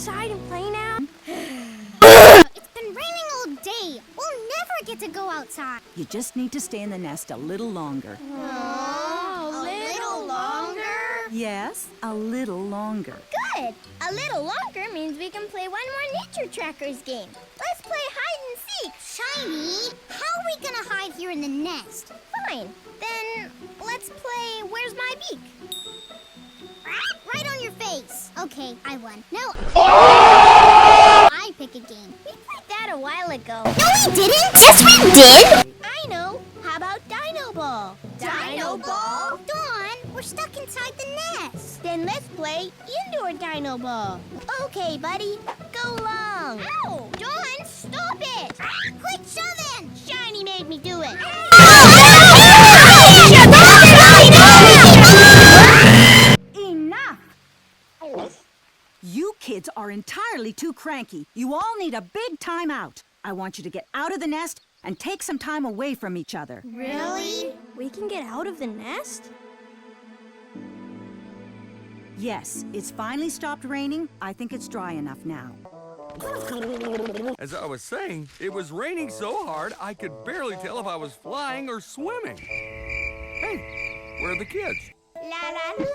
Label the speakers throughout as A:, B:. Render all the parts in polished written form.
A: outside and play now?
B: It's been raining all day. We'll never get to go outside.
C: You just need to stay in the nest a little longer.
A: Oh,
B: a little longer?
C: Yes, a little longer.
B: Good. A little longer means we can play one more Nature Trackers game. Let's play hide and seek. Shiny, how are we gonna hide here in the nest? Fine. Then let's play Where's My Beak? Right on your face. Okay, I won. Now I pick a game. We played that a while ago. No, we didn't. Yes, we did. I know. How about Dino Ball? Dino Ball? Dawn, we're stuck inside the nest. Then let's play Indoor Dino Ball. Okay, buddy. Go long. Ow! Dawn, stop it! Quit shoving! Shiny made me do it.
C: Enough! You kids are entirely too cranky. You all need a big time out. I want you to get out of the nest and take some time away from each other.
B: Really?
A: We can get out of the nest?
C: Yes, it's finally stopped raining. I think it's dry enough now.
D: As I was saying, it was raining so hard I could barely tell if I was flying or swimming. Hey, where are the kids?
B: La la loo.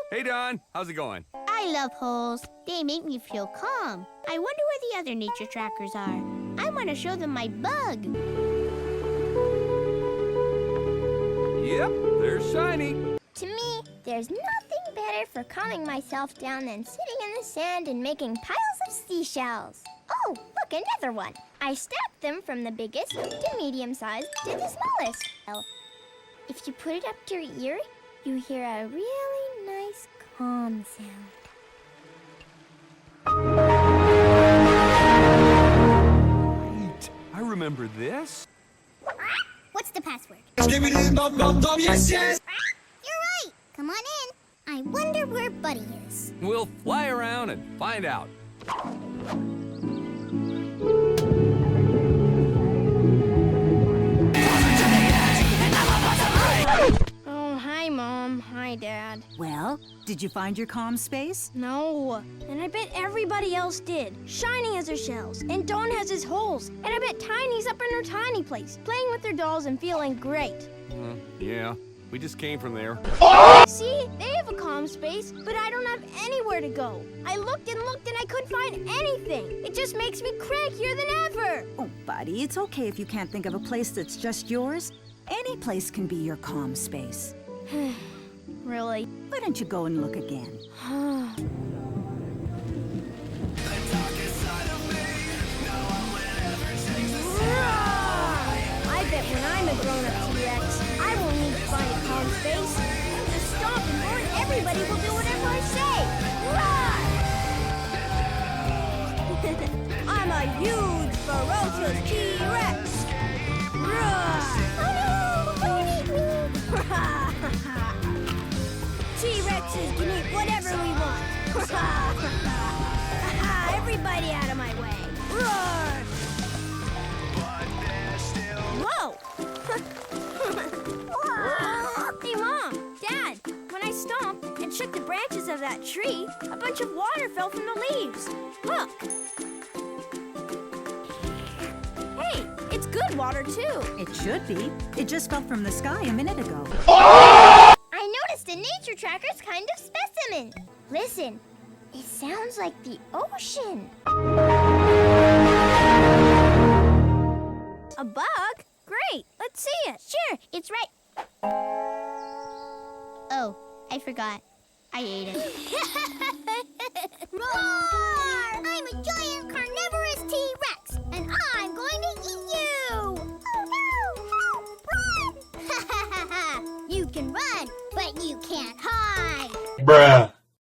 D: Hey, Don, how's it going?
B: I love holes. They make me feel calm. I wonder where the other nature trackers are. I want to show them my bug.
D: Yep, there's Shiny.
B: To me, there's nothing better for calming myself down than sitting in the sand and making piles of seashells. Oh, look, another one. I stacked them from the biggest to medium size to the smallest. Well, if you put it up to your ear, you hear a really nice calm sound.
D: Right, I remember this.
B: What's the password?
E: Yes, yes.
B: You're right. Come on in. I wonder where Buddy is.
D: We'll fly around and find out.
A: Oh, hi, Mom. Hi, Dad.
C: Well, did you find your calm space?
A: No. And I bet everybody else did. Shiny has her shells, and Dawn has his holes, and I bet Tiny's up in her tiny place, playing with her dolls and feeling great.
D: Yeah, we just came from there.
A: See, they have a calm space, but I don't have anywhere to go. I looked and looked and I couldn't find anything. It just makes me crankier than ever.
C: Oh, buddy, it's okay if you can't think of a place that's just yours. Any place can be your calm space.
A: Really?
C: Why don't you go and look again?
A: I bet when I'm a grown-up T-Rex, I won't need to find a calm space. I'll just stomp and board everybody will do whatever I say. I'm a huge, ferocious T-Rex.
B: Oh no! Don't eat me!
A: T-Rexes can eat whatever we want. Everybody out of my way. Roar! Whoa! Hey, Mom, Dad, when I stomped and shook the branches of that tree, a bunch of water fell from the leaves. Look! Hey, it's good water, too.
C: It should be. It just fell from the sky a minute ago.
B: I noticed a nature tracker's kind of specimen. Listen, it sounds like the ocean.
A: A bug? Great, let's see it.
B: Sure, it's right. Oh, I forgot. I ate it. Roar! I'm a giant carnivorous T-Rex, and I'm going to eat you! Oh no! Help! Run! You can run, but you can't hide.
E: Bruh.